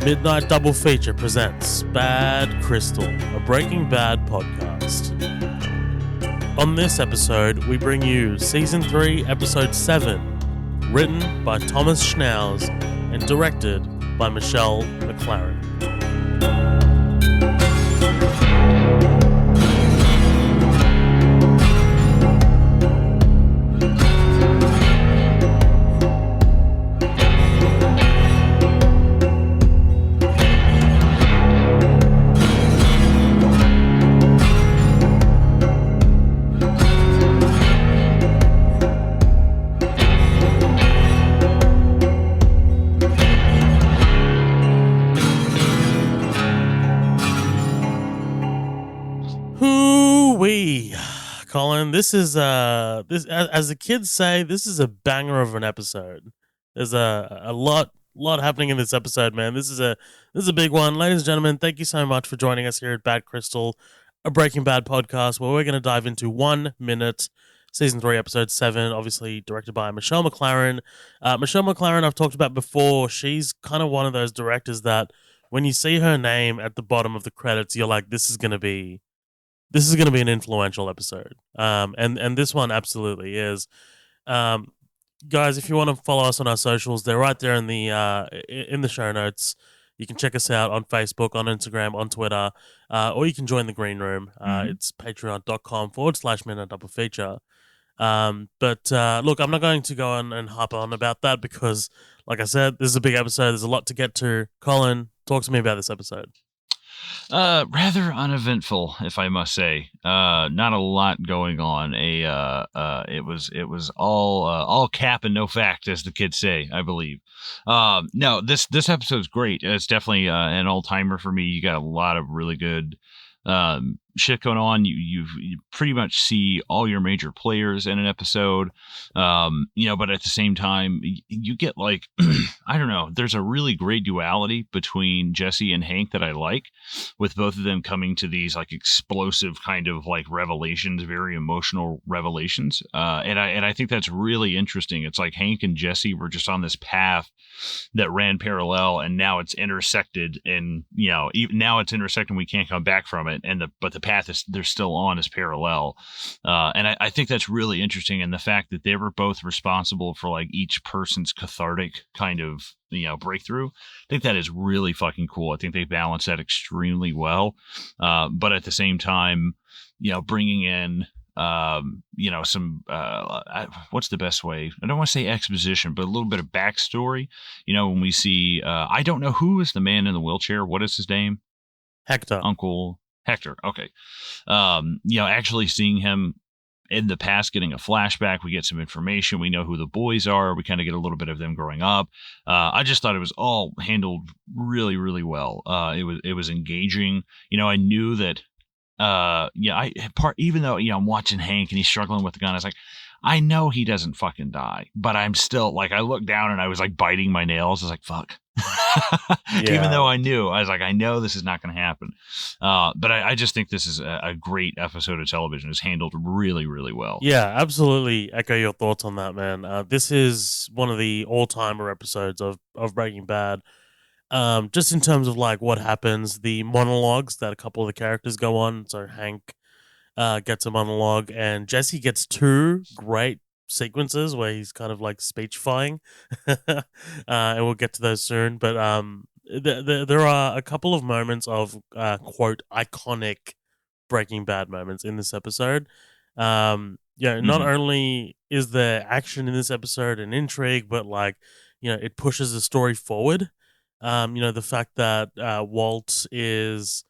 Midnight Double Feature presents Bad Crystal, a Breaking Bad podcast. On this episode, we bring you Season 3, Episode 7, written by Thomas Schnauz and directed by Michelle McLaren. Colin, this is as the kids say, this is a banger of an episode. There's a lot happening in this episode, man. This is a big one. Ladies and gentlemen, thank you so much for joining us here at Bad Crystal, a Breaking Bad podcast where we're going to dive into 1 minute, Season 3, Episode 7, obviously directed by Michelle McLaren. Michelle McLaren, I've talked about before. She's kind of one of those directors that when you see her name at the bottom of the credits, you're like, this is going to be an influential episode. And this one absolutely is. Guys, if you want to follow us on our socials, they're right there in the show notes. You can check us out on Facebook, on Instagram, on Twitter, or you can join the green room. It's patreon.com/Midnight Double Feature. But look, I'm not going to go on and harp on about that because, like I said, this is a big episode. There's a lot to get to. Colin, talk to me about this episode. Rather uneventful, if I must say. Not a lot going on. It was all cap and no fact, as the kids say, I believe. No, this episode's great. It's definitely an all-timer for me. You got a lot of really good shit going on. You pretty much see all your major players in an episode, but at the same time you get like I don't know, there's a really great duality between Jesse and Hank that I like, with both of them coming to these like explosive kind of like revelations, very emotional revelations, and I think that's really interesting. It's like Hank and Jesse were just on this path that ran parallel, and now it's intersected, and now it's intersecting, we can't come back from it, but the path they're still on is parallel, and I think that's really interesting. And the fact that they were both responsible for like each person's cathartic kind of breakthrough, I think that is really fucking cool. I think they balance that extremely well, but at the same time, bringing in some what's the best way? I don't want to say exposition, but a little bit of backstory. When we see, I don't know who is the man in the wheelchair. What is his name? Hector. Uncle Hector. Okay. Actually seeing him in the past, getting a flashback, we get some information. We know who the boys are. We kind of get a little bit of them growing up. I just thought it was all handled really, really well. It was engaging. I knew that. Even though I'm watching Hank and he's struggling with the gun, I was like, I know he doesn't fucking die, but I'm still like, I looked down and I was like biting my nails. I was like, fuck. Even though I knew, I was like, I know this is not going to happen. But I just think this is a great episode of television. It's handled really, really well. Yeah, absolutely. Echo your thoughts on that, man. This is one of the all-timer episodes of Breaking Bad. Just in terms of like what happens, the monologues that a couple of the characters go on. So Hank gets a monologue, and Jesse gets 2 great sequences where he's kind of like speechifying, and we'll get to those soon. But there are a couple of moments of quote iconic Breaking Bad moments in this episode. Not only is there action in this episode and intrigue, but like it pushes the story forward. The fact that Walt is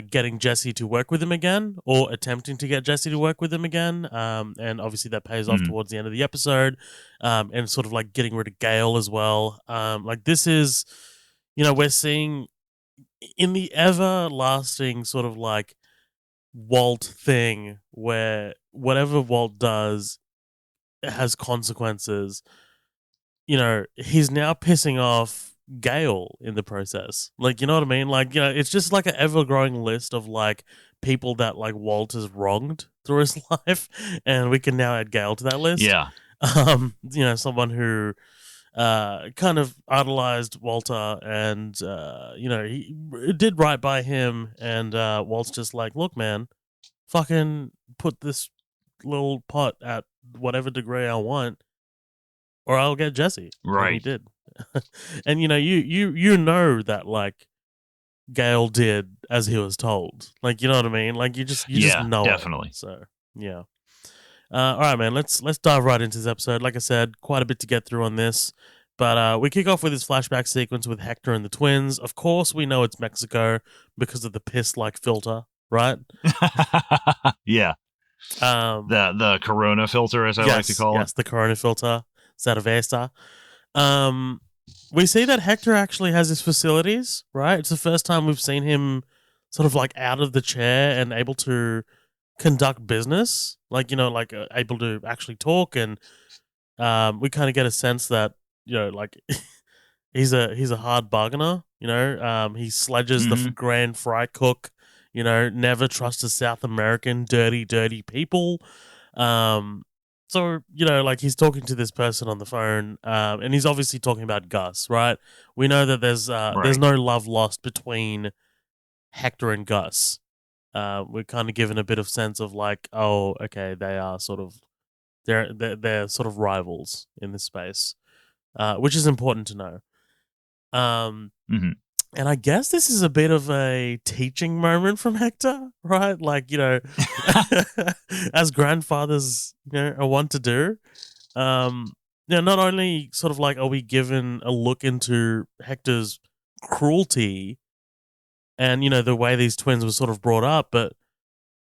getting Jesse to work with him again, or attempting to get Jesse to work with him again, and obviously that pays off towards the end of the episode, and sort of like getting rid of Gale as well. Like this is, we're seeing in the everlasting sort of like Walt thing where whatever Walt does has consequences. He's now pissing off Gale in the process. Like, you know what I mean? Like, it's just like an ever-growing list of like people that like Walt has wronged through his life, and we can now add Gale to that list. Yeah. Someone who kind of idolized Walter, and he did right by him. And Walt's just like, look, man, fucking put this little pot at whatever degree I want, or I'll get Jesse. And he Right. did. And you know that like Gale did as he was told. Like, you know what I mean? Like you just Yeah, know it. definitely. So yeah. All right, man. Let's dive right into this episode. Like I said, quite a bit to get through on this, but we kick off with this flashback sequence with Hector and the twins. Of course, we know it's Mexico because of the piss-like filter, right? Yeah. Um, The Corona filter, as I like to call it. the Corona filter, Cerveza. Um, we see that Hector actually has his facilities, right? It's the first time we've seen him sort of like out of the chair and able to conduct business, like able to actually talk, and we kind of get a sense that like he's a hard bargainer. He sledges the Hmm. grand fry cook. Never trust a South American dirty people. Um, so like he's talking to this person on the phone, and he's obviously talking about Gus, right? We know that there's Right. no love lost between Hector and Gus. We're kind of given a bit of sense of like, oh, okay, they are sort of they're sort of rivals in this space, which is important to know. Um, Hmm. and I guess this is a bit of a teaching moment from Hector, right? Like as grandfathers, are wont to do. Um, not only sort of like are we given a look into Hector's cruelty and the way these twins were sort of brought up, but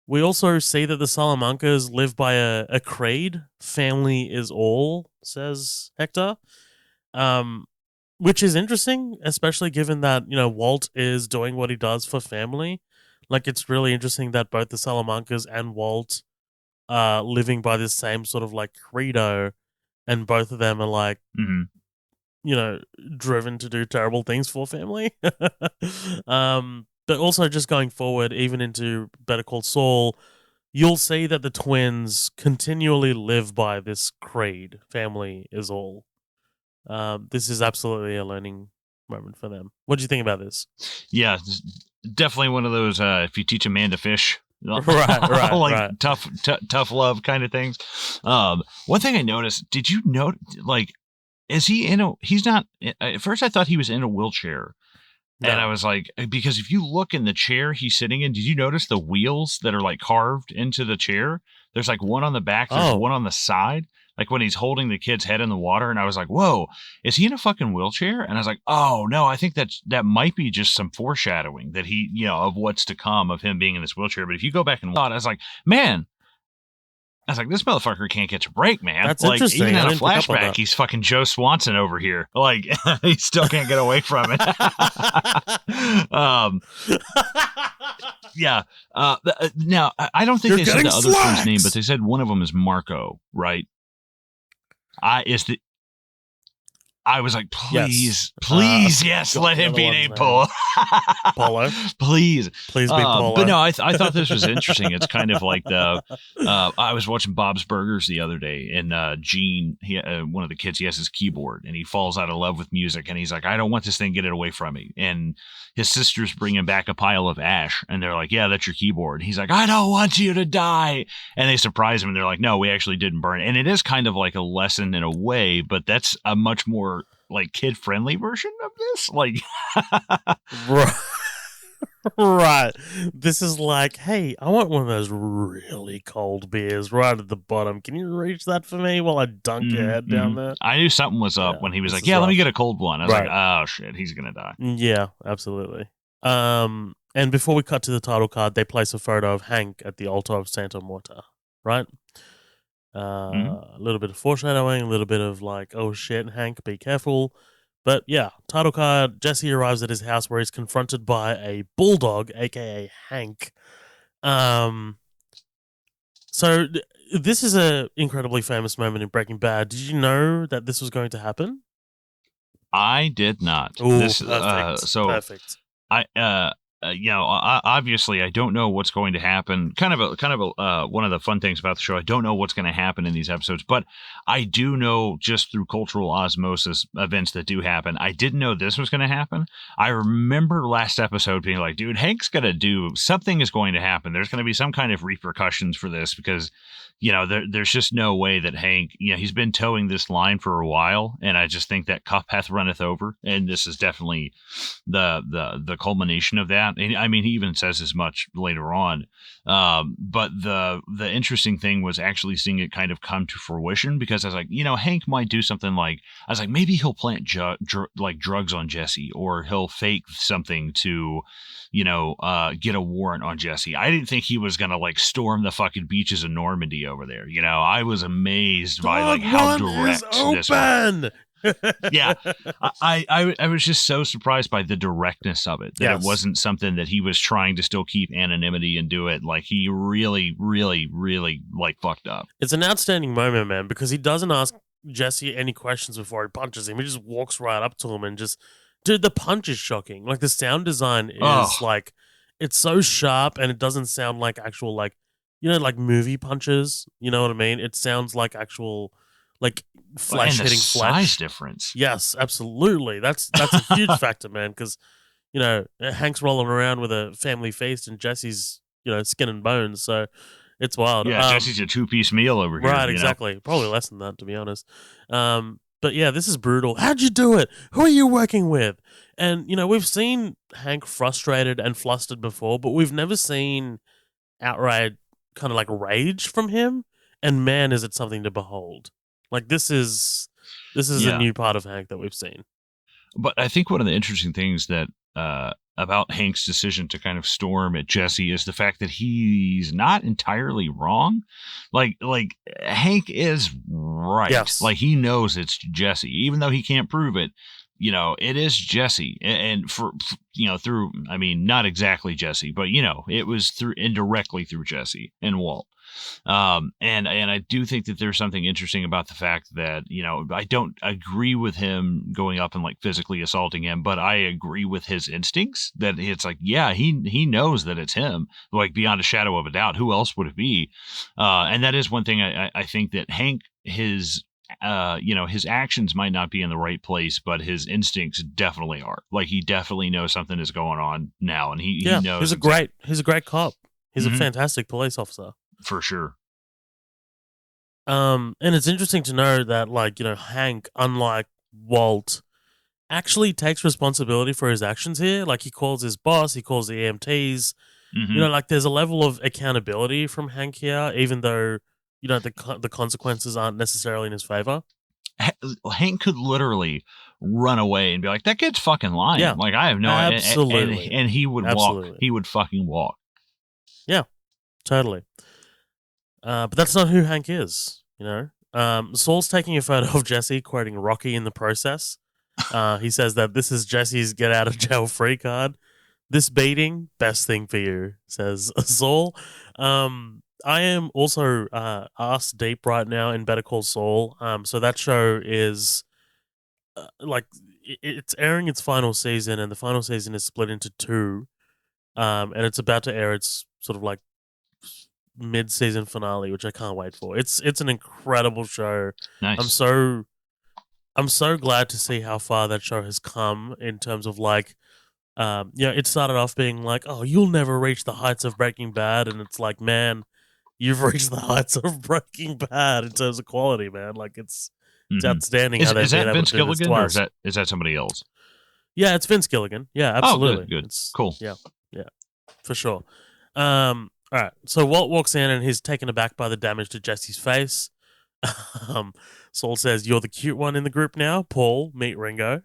we also see that the Salamancas live by a creed. Family is all, says Hector. Um, which is interesting, especially given that, Walt is doing what he does for family. Like, it's really interesting that both the Salamancas and Walt are living by this same sort of like credo, and both of them are like, Hmm. you know, driven to do terrible things for family. But also just going forward, even into Better Call Saul, you'll see that the twins continually live by this creed: family is all. This is absolutely a learning moment for them. What do you think about this? Yeah, definitely one of those. If you teach a man to fish, like Right. tough love kind of things. One thing I noticed. Did you note? Like, is he in a? He's not. At first, I thought he was in a wheelchair. And I No. was like, because if you look in the chair he's sitting in, did you notice the wheels that are like carved into the chair? There's like one on the back, there's Oh, one on the side, like when he's holding the kid's head in the water. And I was like, whoa, is he in a fucking wheelchair? And I was like, oh no, I think that might be just some foreshadowing that he, of what's to come of him being in this wheelchair. But if you go back and watch, I was like, man, I was like, this motherfucker can't catch a break, man. that's Like, even interesting. in I a didn't pick up on flashback, that. he's fucking Joe Swanson over here. Like, he still can't get away from it. um, yeah. Now, I don't think You're they said getting the other twin's name, but slacks. they said one of them is Marco, right? I was like, Yes. please, yes, Got let the him other be one's named name. Polo. Polo. Please. Please be But Polo. no, I thought this was interesting. It's kind of like I was watching Bob's Burgers the other day, and Gene, one of the kids, he has his keyboard, and he falls out of love with music, and he's like, I don't want this thing, get it away from me. And his sisters bring him back a pile of ash, and they're like, yeah, that's your keyboard. And he's like, I don't want you to die. And they surprise him, and they're like, no, we actually didn't burn it. And it is kind of like a lesson in a way, but that's a much more like kid friendly version of this. Like, Right. Right. This is like, hey, I want one of those really cold beers right at the bottom. Can you reach that for me while I dunk your head down there? I knew something was up Yeah, when he was this like, is yeah, let me rough. get a cold one. I was like, Right. oh shit, he's gonna die. Yeah, absolutely. And before we cut to the title card, they place a photo of Hank at the altar of Santa Muerta, right? Hmm. A little bit of foreshadowing, a little bit of like, oh shit, Hank, be careful. But yeah, title card. Jesse arrives at his house where he's confronted by a bulldog, aka Hank. Um, so this is a incredibly famous moment in Breaking Bad. Did you know that this was going to happen? I did not. Oh, This perfect, so perfect. I obviously, I don't know what's going to happen. One of the fun things about the show, I don't know what's going to happen in these episodes, but I do know just through cultural osmosis events that do happen. I didn't know this was going to happen. I remember last episode being like, dude, Hank's going to do something is going to happen. There's going to be some kind of repercussions for this because, there's just no way that Hank, he's been towing this line for a while, and I just think that cup hath runneth over, and this is definitely the culmination of that. And I mean, he even says as much later on. But the interesting thing was actually seeing it kind of come to fruition, because I was like, Hank might do something like, I was like, maybe he'll plant drugs on Jesse, or he'll fake something to, get a warrant on Jesse. I didn't think he was gonna like storm the fucking beaches of Normandy over there. I was amazed by like how direct this was. Yeah, I was just so surprised by the directness of it, that It wasn't something that he was trying to still keep anonymity and do it. Like, he really, really, really like fucked up. It's an outstanding moment, man, because he doesn't ask Jesse any questions before he punches him. He just walks right up to him and just, dude, the punch is shocking. Like, the sound design is like, it's so sharp, and it doesn't sound like actual, like, like movie punches. You know what I mean? It sounds like actual, like, flesh hitting flesh. Size difference. Yes, absolutely. That's a huge factor, man, because, Hank's rolling around with a family feast, and Jesse's, skin and bones, so it's wild. Yeah, Jesse's a two-piece meal over here. Right, exactly. Probably less than that, to be honest. But yeah, this is brutal. How'd you do it? Who are you working with? And, we've seen Hank frustrated and flustered before, but we've never seen outright kind of like rage from him. And man, is it something to behold. Like, this is a new part of Hank that we've seen. But I think one of the interesting things that about Hank's decision to kind of storm at Jesse is the fact that he's not entirely wrong. Like Hank is right. Yes. Like, he knows it's Jesse, even though he can't prove it. It is Jesse, and for through, I mean, not exactly Jesse, but it was through indirectly through Jesse and Walt. And I do think that there's something interesting about the fact that, I don't agree with him going up and like physically assaulting him, but I agree with his instincts that it's like, yeah, he knows that it's him, like, beyond a shadow of a doubt. Who else would it be? And that is one thing I think that Hank, his actions might not be in the right place, but his instincts definitely are. Like, he definitely knows something is going on now, and he knows. He's a great cop. He's a fantastic police officer. For sure. And it's interesting to know that, like, Hank, unlike Walt, actually takes responsibility for his actions here. Like, he calls his boss, he calls the EMTs. Like, there's a level of accountability from Hank here, even though, the consequences aren't necessarily in his favor. Hank could literally run away and be like, that kid's fucking lying. Yeah, like, I have no idea. Absolutely. And he would walk. He would fucking walk. Yeah, totally. But that's not who Hank is, Saul's taking a photo of Jesse, quoting Rocky in the process. He says that this is Jesse's get out of jail free card. This beating, best thing for you, says Saul. I am also ass deep right now in Better Call Saul. So that show is it's airing its final season, and the final season is split into two. And it's about to air its sort of like mid-season finale, which I can't wait for. It's an incredible show. Nice. I'm so glad to see how far that show has come in terms of like, it started off being like, oh, you'll never reach the heights of Breaking Bad, and it's like, man, you've reached the heights of Breaking Bad in terms of quality, man. Like, it's outstanding. Is that Vince Gilligan, or is that somebody else? Yeah, it's Vince Gilligan. Yeah, absolutely. Oh, good. It's cool. Yeah, for sure. All right, so Walt walks in and he's taken aback by the damage to Jesse's face. Saul says, "You're the cute one in the group now, Paul. Meet Ringo."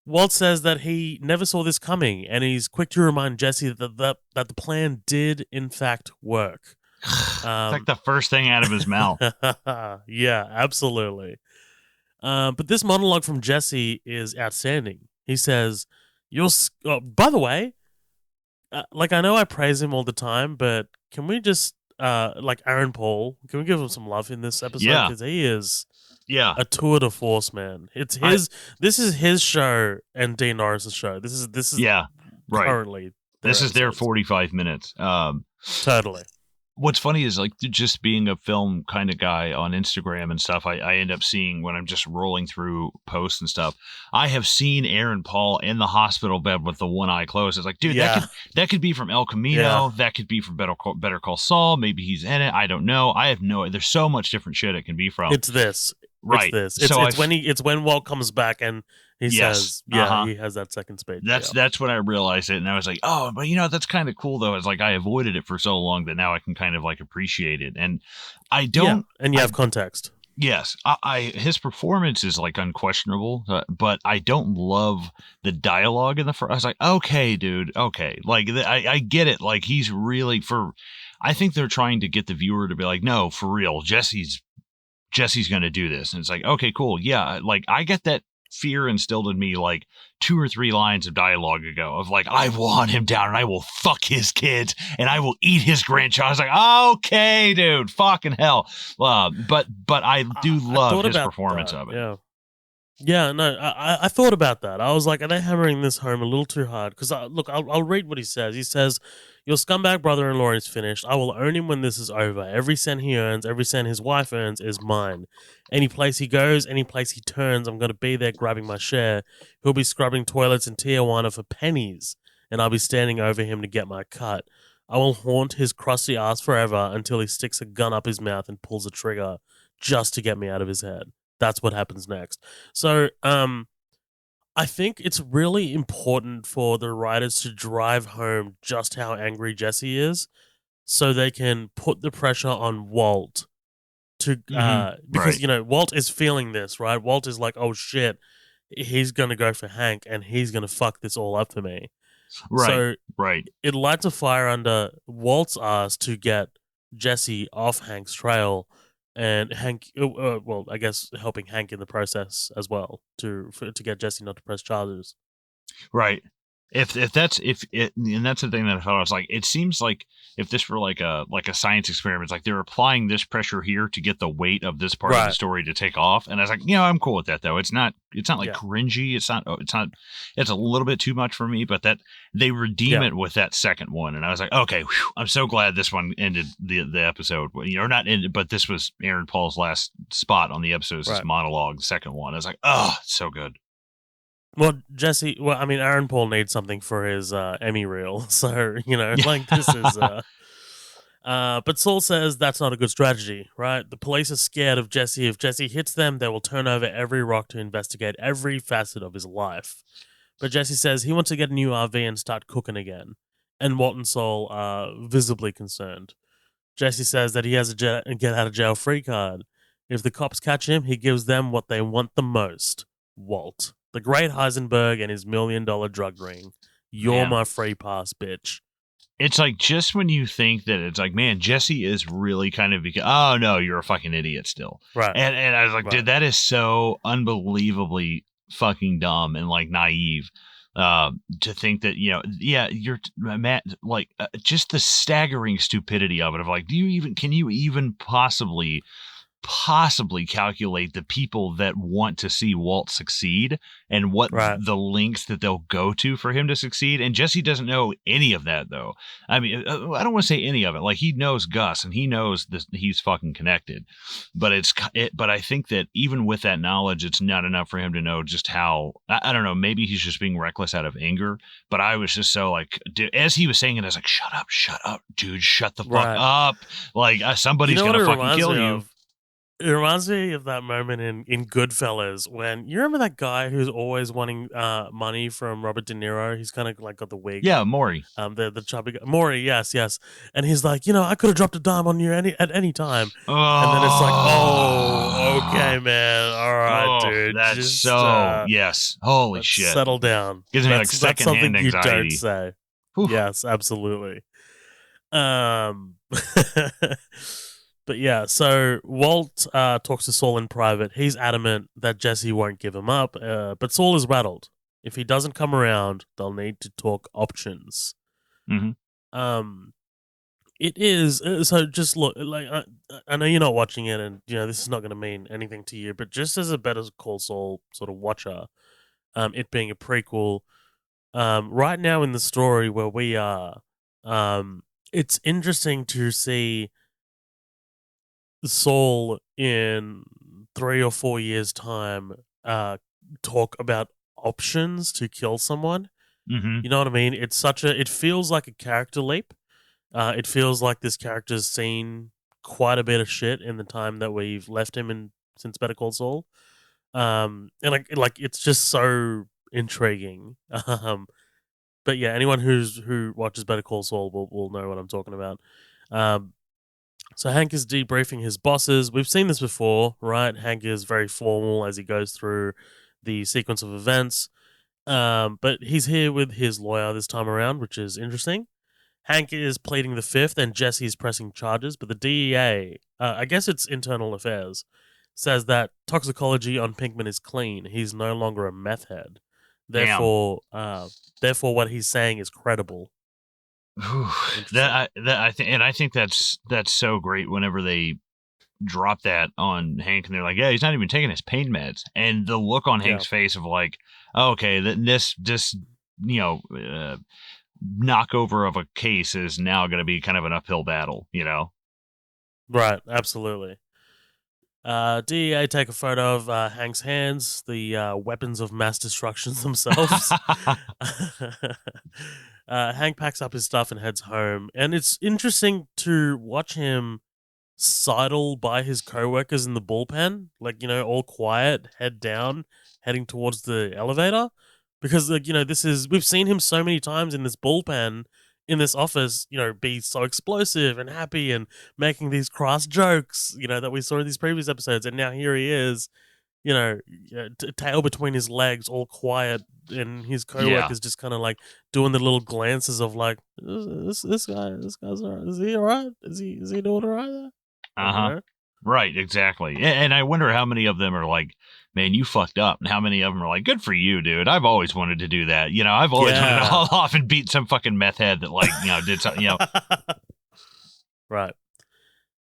Walt says that he never saw this coming, and he's quick to remind Jesse that the plan did in fact work. It's like the first thing out of his mouth. Yeah, absolutely. But this monologue from Jesse is outstanding. He says, by the way, like, I know I praise him all the time, but can we just like Aaron Paul. Can we give him some love in this episode? Yeah, Because he is yeah. a tour de force, man. It's I his. This is his show and Dean Norris's show. This is yeah, right. currently their This is their episodes. 45 minutes. Totally. What's funny is like just being a film kind of guy on Instagram and stuff, I end up seeing when I'm just rolling through posts and stuff. I have seen Aaron Paul in the hospital bed with the one eye closed. It's like, dude, Yeah. that could be from El Yeah. Camino. That could be from Better Call Saul. Maybe he's in it. I don't know. I have no. There's so much different shit it can be from. It's this. Right. It's this. It's when Walt comes back and he Yes. says, yeah, he has that second speech. That's when I realized it, and I was like, oh, but that's kind of cool though. It's like I avoided it for so long that now I can kind of like appreciate it, and I don't. And you have context. Yes, his performance is like unquestionable, but I don't love the dialogue in the first. I was like, okay, dude, okay, like I get it. Like he's really I think they're trying to get the viewer to be like, no, for real, Jesse's going to do this. And it's like, okay, cool. Yeah. Like I get that fear instilled in me like 2 or 3 lines of dialogue ago of like, I will hunt him down and I will fuck his kids and I will eat his grandchild. I was like, okay, dude, fucking hell. But I do love his performance of it. Yeah. Yeah, no, I thought about that. I was like, are they hammering this home a little too hard? Because look, I'll read what he says. He says, "Your scumbag brother-in-law is finished. I will own him when this is over. Every cent he earns, every cent his wife earns, is mine. Any place he goes, any place he turns, I'm going to be there grabbing my share. He'll be scrubbing toilets in Tijuana for pennies, and I'll be standing over him to get my cut. I will haunt his crusty ass forever until he sticks a gun up his mouth and pulls a trigger just to get me out of his head." That's what happens next. So, I think it's really important for the writers to drive home just how angry Jesse is, so they can put the pressure on Walt to because Right. Walt is feeling this, right? Walt is like, oh shit, he's gonna go for Hank and he's gonna fuck this all up for me. Right. So Right. it lights a fire under Walt's ass to get Jesse off Hank's trail, and Hank, well, I guess helping Hank in the process as well to get Jesse not to press charges. Right. If that's if it and that's the thing that I thought. I was like, it seems like if this were like a science experiment, it's like they're applying this pressure here to get the weight of this part of the story to take off. And I was like, I'm cool with that though. It's not like cringy. It's a little bit too much for me, but that they redeem it with that second one. And I was like, okay, whew, I'm so glad this one ended the episode. Or not ended, but this was Aaron Paul's last spot on the episode. This monologue, the second one. I was like, oh, it's so good. Well, Aaron Paul needs something for his Emmy reel, so like this is. But Saul says that's not a good strategy, right? The police are scared of Jesse. If Jesse hits them, they will turn over every rock to investigate every facet of his life. But Jesse says he wants to get a new RV and start cooking again, and Walt and Saul are visibly concerned. Jesse says that he has a get out of jail free card. If the cops catch him, he gives them what they want the most: Walt. The great Heisenberg and his $1 million drug ring. You're my free pass, bitch. It's like just when you think that it's like, man, Jesse is really kind of oh no, you're a fucking idiot still. Right. And I was like, dude, that is so unbelievably fucking dumb and like naive. To think that, you're Matt, like just the staggering stupidity of it of like, can you even possibly calculate the people that want to see Walt succeed and what the links that they'll go to for him to succeed. And Jesse doesn't know any of that though. I mean, I don't want to say any of it. Like he knows Gus and he knows this, he's fucking connected, but but I think that even with that knowledge, it's not enough for him to know just how, I don't know, maybe he's just being reckless out of anger, but I was just so like, dude, as he was saying it, I was like, shut up, dude, shut the fuck up. Like somebody's going to fucking kill you. It reminds me of that moment in Goodfellas when you remember that guy who's always wanting money from Robert De Niro. He's kind of like got the wig. Yeah, Maury. The chubby guy. Maury, yes. And he's like, I could have dropped a dime on you at any time. Oh. And then it's like, oh, okay, man. All right, dude. That's just, yes. Holy shit. Settle down. Gives me like secondhand anxiety. You don't say. Whew. Yes, absolutely. But yeah, so Walt talks to Saul in private. He's adamant that Jesse won't give him up, but Saul is rattled. If he doesn't come around, they'll need to talk options. Mm-hmm. It is. So just look, like I know you're not watching it, and this is not going to mean anything to you. But just as a Better Call Saul sort of watcher, it being a prequel, right now in the story where we are, it's interesting to see Saul in 3 or 4 years' time, talk about options to kill someone. Mm-hmm. You know what I mean? It feels like a character leap. It feels like this character's seen quite a bit of shit in the time that we've left him in since Better Call Saul. And like it's just so intriguing. But yeah, anyone who watches Better Call Saul will know what I'm talking about. Um, so Hank is debriefing his bosses. We've seen this before, right? Hank is very formal as he goes through the sequence of events. But he's here with his lawyer this time around, which is interesting. Hank is pleading the fifth, and Jesse's pressing charges. But the DEA, I guess it's internal affairs, says that toxicology on Pinkman is clean. He's no longer a meth head. Damn. Therefore, what he's saying is credible. Whew. Interesting. I think that's so great whenever they drop that on Hank and they're like, yeah, he's not even taking his pain meds, and the look on Yeah. Hank's face of like, oh, okay, this you know knockover of a case is now going to be kind of an uphill battle, you know. Right. Absolutely. DEA take a photo of Hank's hands, the weapons of mass destruction themselves. Hank packs up his stuff and heads home, and it's interesting to watch him sidle by his co-workers in the bullpen, like all quiet, head down, heading towards the elevator, because like this is we've seen him so many times in this bullpen, in this office, be so explosive and happy and making these crass jokes, that we saw in these previous episodes, and now here he is, tail between his legs, all quiet, and his Yeah. co-workers just kind of like doing the little glances of like, this guy's all right. Is he all right? Is he doing all right there? Like, Uh-huh. Right, exactly. And I wonder how many of them are like, man, you fucked up, and how many of them are like, good for you, dude. I've always wanted to do that. I've always wanted to Yeah. haul off and beat some fucking meth head that like, did something, Right.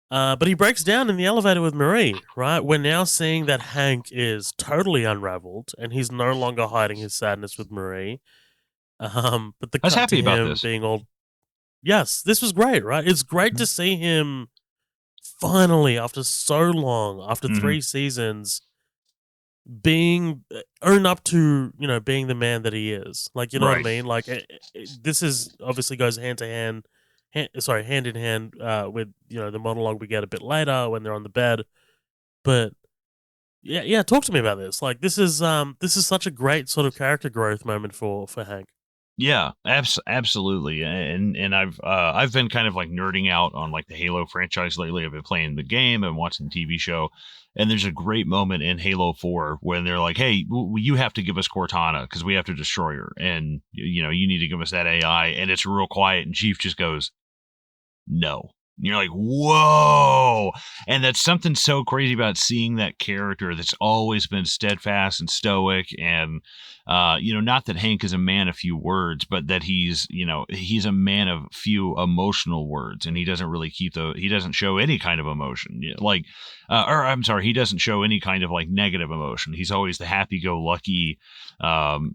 But he breaks down in the elevator with Marie, right? We're now seeing that Hank is totally unraveled and he's no longer hiding his sadness with Marie. But the I was cut to happy about him this. being all, yes, this was great, right? It's great to see him finally, after so long, after Mm-hmm. 3 seasons, being own up to being the man that he is. Like, you know what I Right. mean? Like, this is obviously goes hand to hand, hand in hand with the monologue we get a bit later when they're on the bed. But yeah, talk to me about this. Like, this is such a great sort of character growth moment for Hank. Yeah, absolutely. And I've been kind of like nerding out on like the Halo franchise lately. I've been playing the game and watching the TV show, and there's a great moment in Halo 4 when they're like, "Hey, you have to give us Cortana because we have to destroy her, and you need to give us that AI." And it's real quiet, and Chief just goes, "No." And you're like, whoa. And that's something so crazy about seeing that character that's always been steadfast and stoic. And, not that Hank is a man of few words, but that he's a man of few emotional words. And he doesn't really he doesn't show any kind of emotion. Like, or I'm sorry, he doesn't show any kind of like negative emotion. He's always the happy go lucky, telling,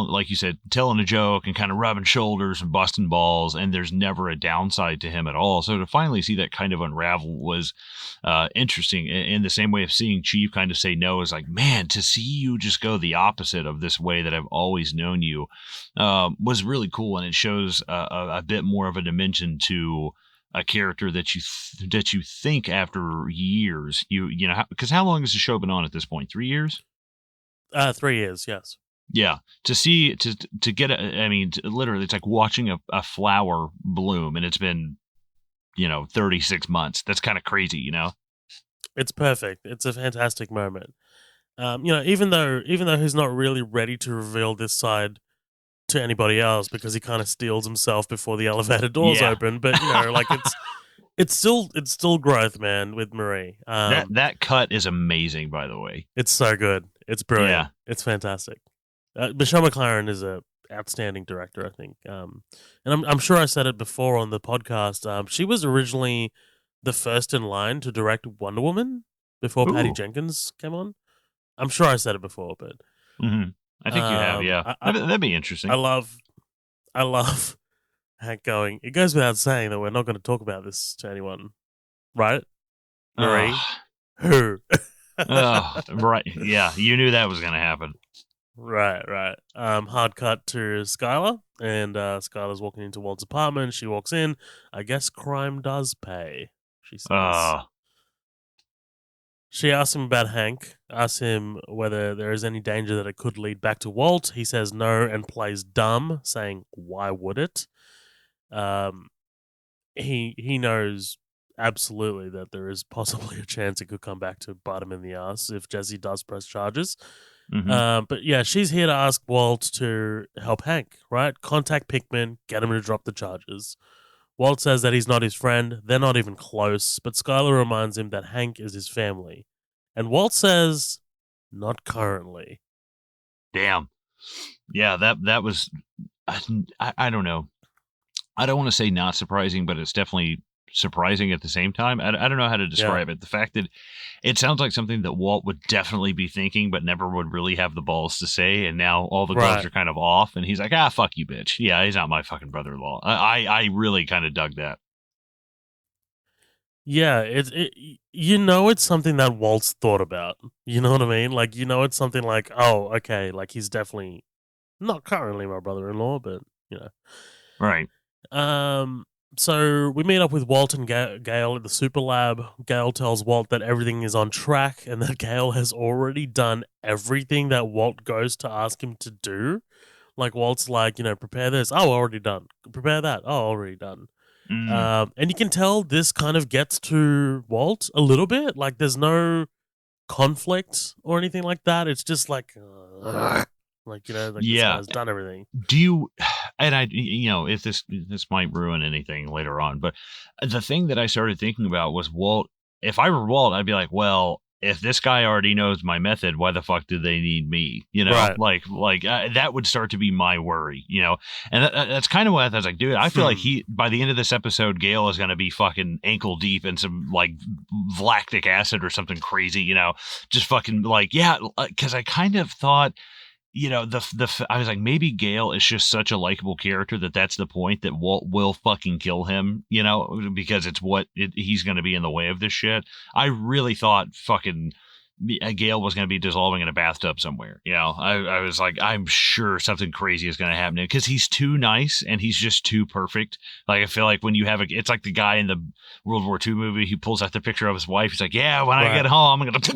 like you said, telling a joke and kind of rubbing shoulders and busting balls. And there's never a downside to him at all. So to finally see that kind of unravel was interesting. In the same way of seeing Chief kind of say no is like, man, to see you just go the opposite of this way that I've always known you was really cool, and it shows a bit more of a dimension to a character that you think after years because how long has the show been on at this point? 3 years. 3 years, yes. Yeah, to see to get I mean, literally, it's like watching a flower bloom, and it's been 36 months. That's kind of crazy. It's perfect. It's a fantastic moment. Even though he's not really ready to reveal this side to anybody else because he kind of steals himself before the elevator doors Yeah. open, but like it's still growth, man, with Marie. That cut is amazing, by the way. It's so good. It's Yeah. brilliant. It's fantastic. Michelle McLaren is a outstanding director, I think. And I'm sure I said it before on the podcast. She was originally the first in line to direct Wonder Woman before Patty Ooh. Jenkins came on. I'm sure I said it before, but Mm-hmm. I think you have, yeah. I, I That'd be I interesting. love I love Hank going. It goes without saying that we're not going to talk about this to anyone, right, Marie? Oh, Who? oh, right. Yeah, you knew that was going to happen. Right, right. Hard cut to Skylar, and Skylar's walking into Walt's apartment. She walks in. I guess crime does pay, she says. Uh, She asks him about Hank, asks him whether there is any danger that it could lead back to Walt. He says no and plays dumb, saying, "Why would it?" Um, he knows absolutely that there is possibly a chance it could come back to bite him in the ass if Jesse does press charges. mm-hmm. But yeah, she's here to ask Walt to help Hank, right? Contact Pickman, get him to drop the charges. Walt says that he's not his friend, they're not even close, but Skylar reminds him that Hank is his family. And Walt says, not currently. Damn. Yeah, that was, I don't know. I don't want to say not surprising, but it's definitely surprising at the same time. I don't know how to Yeah, describe it. The fact that it sounds like something that Walt would definitely be thinking, but never would really have the balls to say. And now all the gloves right. are kind of off, and he's like, "Ah, fuck you, bitch. Yeah, he's not my fucking brother-in-law." I really kind of dug that. Yeah, you know it's something that Walt's thought about. You know what I mean? Like you know it's something like, oh, okay, like he's definitely not currently my brother-in-law, but you know. Right. Um, so we meet up with Walt and Gail at the super lab. Gail tells Walt that everything is on track and that Gail has already done everything that Walt goes to ask him to do. Like Walt's like, prepare this. Oh, already done. Prepare that. Oh, already done. Mm, And you can tell this kind of gets to Walt a little bit. Like there's no conflict or anything like that. It's just like, like this yeah. guy's done everything. Do you? And if this might ruin anything later on, but the thing that I started thinking about was Walt. If I were Walt, I'd be like, well, if this guy already knows my method, why the fuck do they need me? Right. That would start to be my worry, and that's kind of what I was like, dude. I feel like by the end of this episode, Gale is going to be fucking ankle deep in some like lactic acid or something crazy, just fucking like, yeah, because I kind of thought, I was like, maybe Gale is just such a likable character that's the point that Walt will fucking kill him, because it's he's going to be in the way of this shit. I really thought fucking Gale was going to be dissolving in a bathtub somewhere. I was like, I'm sure something crazy is going to happen because he's too nice and he's just too perfect. Like, I feel like when you have it's like the guy in the World War II movie who pulls out the picture of his wife. He's like, yeah, when I get home, I'm going to,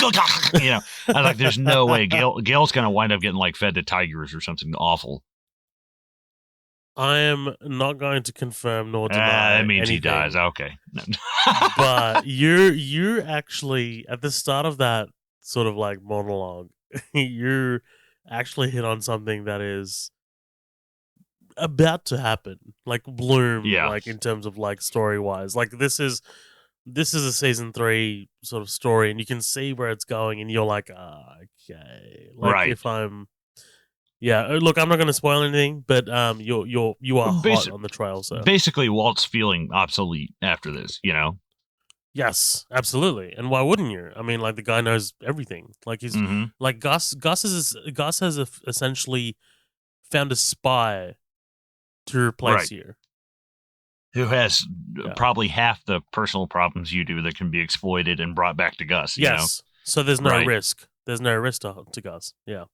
I was like, there's no way Gale's going to wind up getting like fed to tigers or something awful. I am not going to confirm nor deny That means anything, he dies. Okay. but you actually at the start of that sort of like monologue, you actually hit on something that is about to happen, like bloom, Yeah. like in terms of like story wise. Like this is a season 3 sort of story, and you can see where it's going, and you're like, okay, like Right. if I'm. Yeah, look, I'm not going to spoil anything, but you are hot on the trail, so basically Walt's feeling obsolete after this, yes, absolutely. And why wouldn't you? I mean, like the guy knows everything. Like he's like Gus. Gus has essentially found a spy to replace you, who has probably half the personal problems you do that can be exploited and brought back to Gus. Yes, so there's no risk. There's no risk to Gus. Yeah.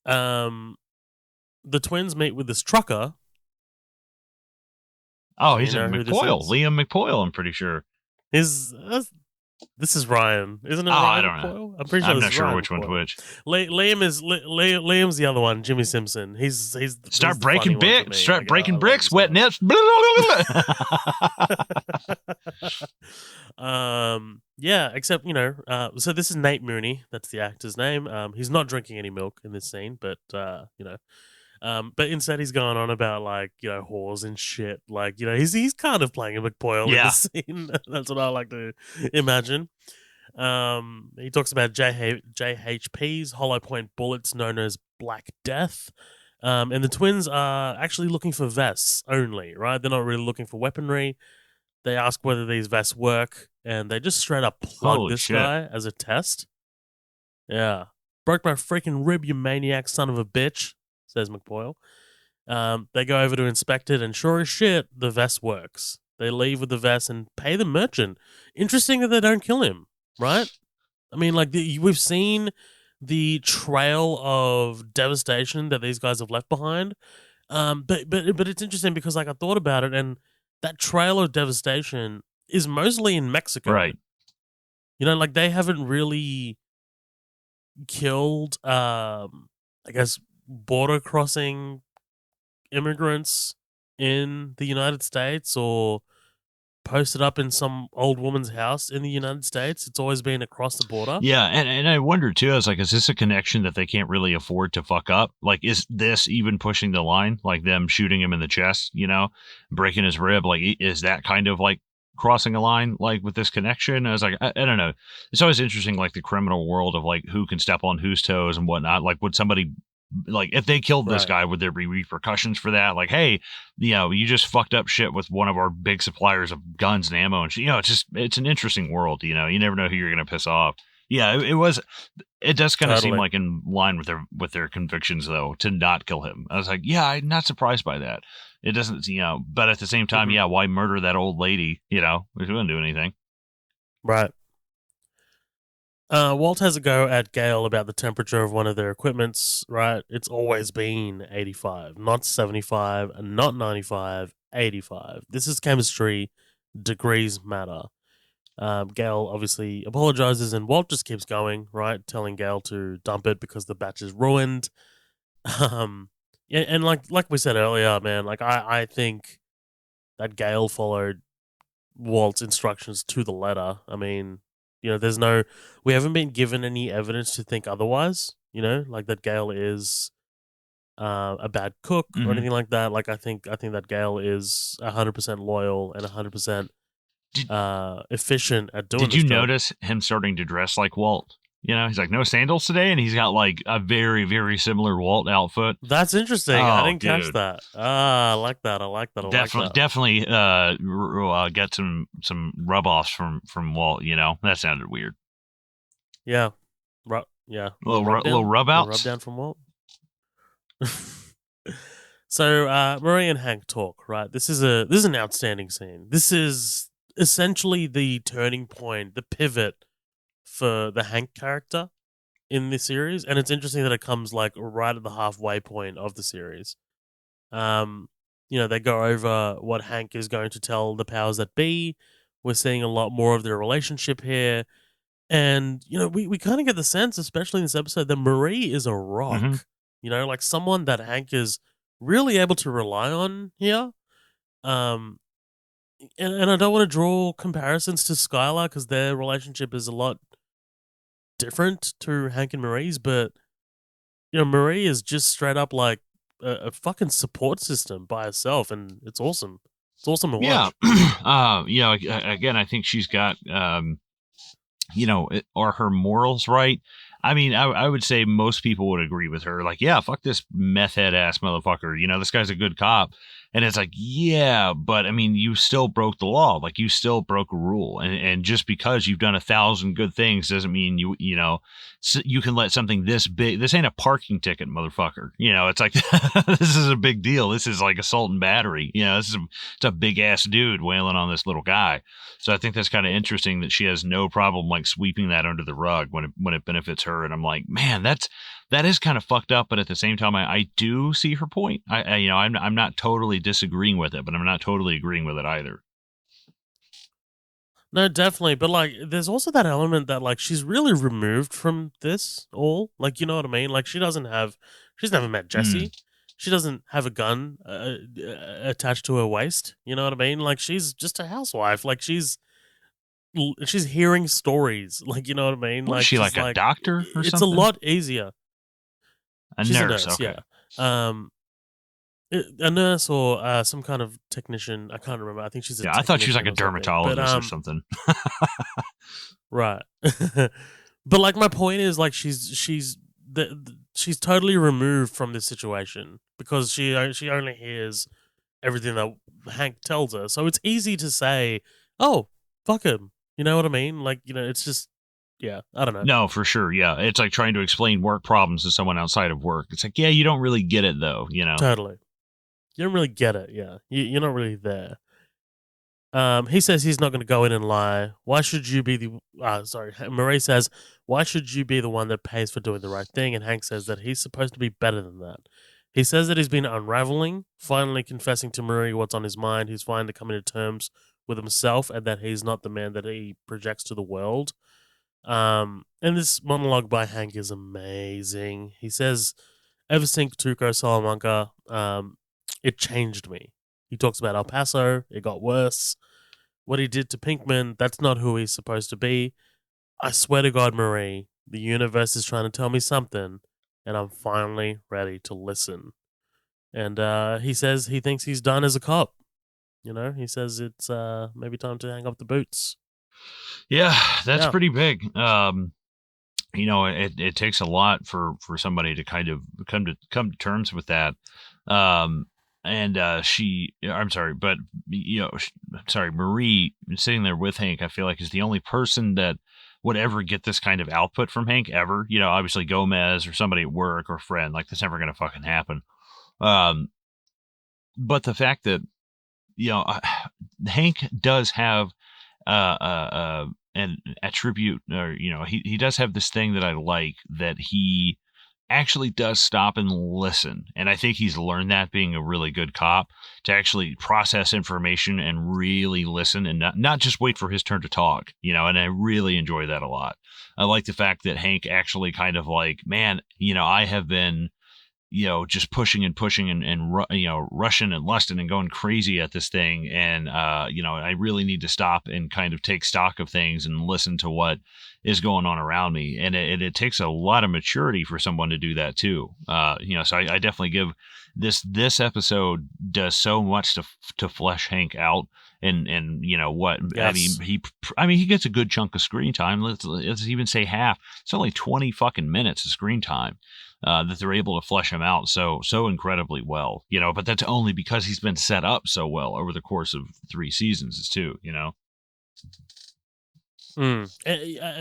The twins meet with this trucker. Oh, he's a McPoyle, Liam McPoyle. I'm pretty sure. This is Ryan, isn't it? Oh, Ryan I don't McPoyle? know. I'm pretty sure. I'm not sure Ryan which McPoyle. one's which. Liam's the other one. Jimmy Simpson. He's start breaking bricks. Start breaking bricks. Wet nips. Yeah, except so this is Nate Mooney. That's the actor's name. He's not drinking any milk in this scene, but but instead he's going on about like whores and shit. Like he's kind of playing a McPoyle in this scene. That's what I like to imagine. He talks about JHPs, hollow point bullets known as Black Death. And the twins are actually looking for vests only, right? They're not really looking for weaponry. They ask whether these vests work, and they just straight up plug Holy this shit. guy as a test. Yeah. Broke my freaking rib, you maniac son of a bitch, says McBoyle. They go over to inspect it, and sure as shit, the vest works. They leave with the vest and pay the merchant. Interesting that they don't kill him, right? I mean, like, we've seen the trail of devastation that these guys have left behind. But it's interesting because, like, I thought about it, and that trail of devastation is mostly in Mexico. Right. You know, like, they haven't really killed, I guess, border crossing immigrants in the United States or posted up in some old woman's house in the United States. It's always been across the border. Yeah, and I wonder too. I was like, is this a connection that they can't really afford to fuck up? Like, is this even pushing the line? Like them shooting him in the chest, breaking his rib? Like, is that kind of like crossing a line? Like with this connection, I was like, I don't know. It's always interesting, like the criminal world of like who can step on whose toes and whatnot. Like, would somebody like if they killed this Right. guy, would there be repercussions for that? Like, hey, you just fucked up shit with one of our big suppliers of guns and ammo, and it's an interesting world. You never know who you're gonna piss off. Yeah, it does kind of seem Totally. like in line with their convictions though to not kill him. I was like, yeah, I'm not surprised by that. It doesn't, but at the same time, Mhm. yeah, why murder that old lady? She wouldn't do anything. Right. Walt has a go at Gale about the temperature of one of their equipments, right? It's always been 85, not 75, and not 95, 85. This is chemistry. Degrees matter. Gale obviously apologizes, and Walt just keeps going, right? Telling Gale to dump it because the batch is ruined. And like we said earlier, man, like I think that Gale followed Walt's instructions to the letter. I mean, we haven't been given any evidence to think otherwise. Like that Gale is a bad cook or Hmm. anything like that. Like I think that Gale is 100% loyal and 100% Did efficient at doing Did you this job. notice him starting to dress like Walt? He's like, no sandals today, and he's got like a very, very similar Walt outfit. That's interesting. I Oh, didn't catch dude, that. I like that. I like that. I like definitely, that. definitely, get some rub offs from Walt. That sounded weird. Yeah. Yeah. Little rub Little down. rub Little rub outs. down from Walt. So Marie and Hank talk, right? This is an outstanding scene. This is essentially the turning point, the pivot for the Hank character in this series, and it's interesting that it comes like right at the halfway point of the series. Um, they go over what Hank is going to tell the powers that be. We're seeing a lot more of their relationship here. And, we kind of get the sense, especially in this episode, that Marie is a Hmm. rock. Like someone that Hank is really able to rely on here. Um, and I don't want to draw comparisons to Skylar because their relationship is a lot different to Hank and Marie's, but Marie is just straight up like a fucking support system by herself, and it's awesome. It's awesome to Yeah. watch. Again, I think she's got are her morals right? I mean, I would say most people would agree with her. Like, yeah, fuck this meth head ass motherfucker. This guy's a good cop. And it's like, yeah, but I mean, you still broke the law. Like, you still broke a rule. And just because you've done 1,000 good things doesn't mean you can let something this big. This ain't a parking ticket, motherfucker. It's like, this is a big deal. This is like assault and battery. It's a big ass dude wailing on this little guy. So I think that's kind of interesting that she has no problem like sweeping that under the rug when it benefits her. And I'm like, man, that is kind of fucked up. But at the same time, I do see her point. I'm not totally disagreeing with it, but I'm not totally agreeing with it either. No, definitely. But like, there's also that element that like she's really removed from this all. Like, you know what I mean? Like, she's never met Mm. Jesse. She doesn't have a gun attached to her waist. You know what I mean? Like, she's just a housewife. Like, she's hearing stories. Like, you know what I mean? Was Like, she she's like a like, doctor or it's a something? lot easier. A She's a nurse? nurse, Okay. yeah. Um, a nurse or some kind of technician. I can't remember. I think she's a Yeah, I thought she was like technician a or something. But dermatologist or something. right. But like my point is like she's totally removed from this situation because she only hears everything that Hank tells her. So it's easy to say, "Oh, fuck him." You know what I mean? Like, it's just, yeah, I don't know. No, for sure. Yeah. It's like trying to explain work problems to someone outside of work. It's like, yeah, you don't really get it though, you know? Totally. You don't really get it. Yeah, you're not really there. He says he's not going to go in and lie. Why should you be the? Sorry, Marie says, "Why should you be the one that pays for doing the right thing?" And Hank says that he's supposed to be better than that. He says that he's been unraveling, finally confessing to Marie what's on his mind. He's finally coming to terms with himself, and that he's not the man that he projects to the world. And this monologue by Hank is amazing. He says, "Ever since Tuco Salamanca, it changed me." He talks about El Paso. It got worse. What he did to Pinkman, that's not who he's supposed to be. I swear to God, Marie, the universe is trying to tell me something, and I'm finally ready to listen. And he says he thinks he's done as a cop. He says it's maybe time to hang up the boots. Yeah, that's Yeah. pretty big. It takes a lot for somebody to kind of come to terms with that. Um, and I'm sorry, but Marie sitting there with Hank, I feel like is the only person that would ever get this kind of output from Hank ever. Obviously Gomez or somebody at work or friend, like that's never going to fucking happen. But the fact that Hank does have an attribute, or he does have this thing that I like, that he actually does stop and listen, and I think he's learned that being a really good cop, to actually process information and really listen, and not just wait for his turn to talk, and I really enjoy that a lot. I like the fact that Hank actually kind of like, man, I have been just pushing and pushing and rushing and lusting and going crazy at this thing. And, I really need to stop and kind of take stock of things and listen to what is going on around me. And it takes a lot of maturity for someone to do that too. So I definitely give this episode does so much to flesh Hank out. And what, Yes. he gets a good chunk of screen time. Let's even say half. It's only 20 fucking minutes of screen time. That they're able to flesh him out so incredibly well, but that's only because he's been set up so well over the course of 3 seasons too. And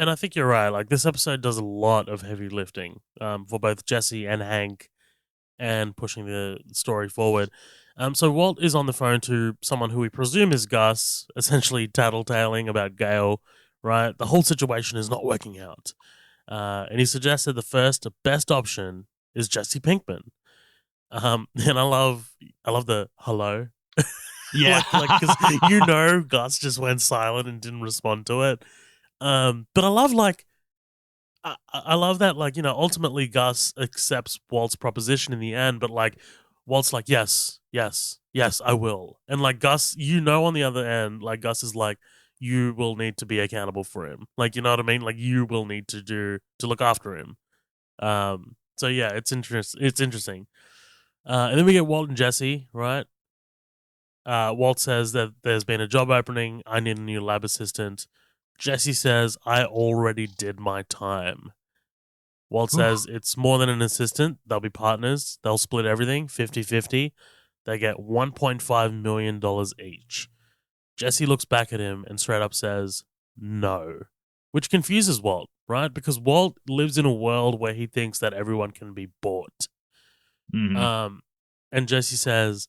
I think you're right. Like, this episode does a lot of heavy lifting for both Jesse and Hank, and pushing the story forward. So Walt is on the phone to someone who we presume is Gus, essentially tattletaling about Gail, right? The whole situation is not working out. And he suggested the best option is Jesse Pinkman. And I love the hello. Yeah. like, because Gus just went silent and didn't respond to it. But I love that, like, ultimately Gus accepts Walt's proposition in the end, but like, Walt's like, yes, yes, yes, I will. And like, Gus, on the other end, like, Gus is like, you will need to be accountable for him. Like, you know what I mean? Like, you will need to look after him. So yeah, it's interesting. And then we get Walt and Jesse, right? Walt says that there's been a job opening. I need a new lab assistant. Jesse says, I already did my time. Walt says it's more than an assistant. They'll be partners. They'll split everything 50-50. They get $1.5 million each. Jesse looks back at him and straight up says, no. Which confuses Walt, right? Because Walt lives in a world where he thinks that everyone can be bought. Mm-hmm. And Jesse says,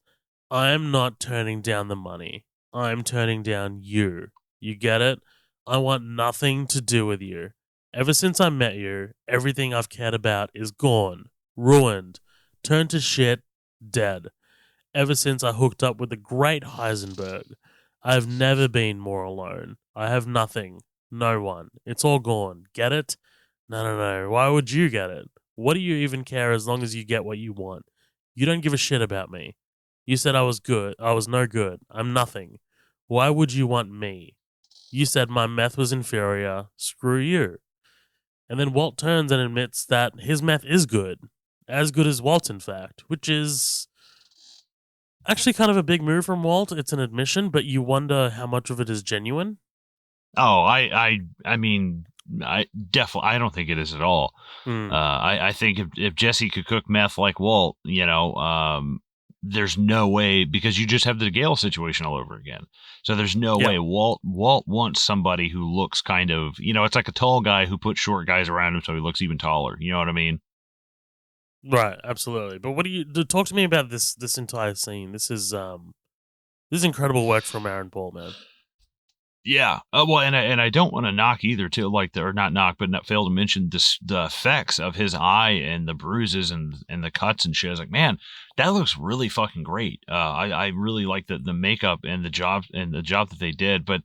I'm not turning down the money. I'm turning down you. You get it? I want nothing to do with you. Ever since I met you, everything I've cared about is gone, ruined, turned to shit, dead. Ever since I hooked up with the great Heisenberg, I've never been more alone. I have nothing, no one. It's all gone. Get it? No, no, no. Why would you get it? What do you even care as long as you get what you want? You don't give a shit about me. You said I was good. I was no good. I'm nothing. Why would you want me? You said my meth was inferior. Screw you. And then Walt turns and admits that his meth is good. As good as Walt's, in fact, which is actually kind of a big move from Walt. It's an admission, but you wonder how much of it is genuine. Oh, I mean, I don't think it is at all. Hmm. I think if Jesse could cook meth like Walt, there's no way, because you just have the Gale situation all over again. So there's no Yeah. way Walt wants somebody who looks kind of, it's like a tall guy who puts short guys around him so he looks even taller. You know what I mean? Right. Absolutely. But what do you talk to me about this entire scene? This is incredible work from Aaron Paul, man. Yeah. Well, and I don't want to knock either, too, like or not knock, but not fail to mention the effects of his eye and the bruises and the cuts and shit. I was like, man, that looks really fucking great. I really like the makeup and the job that they did, but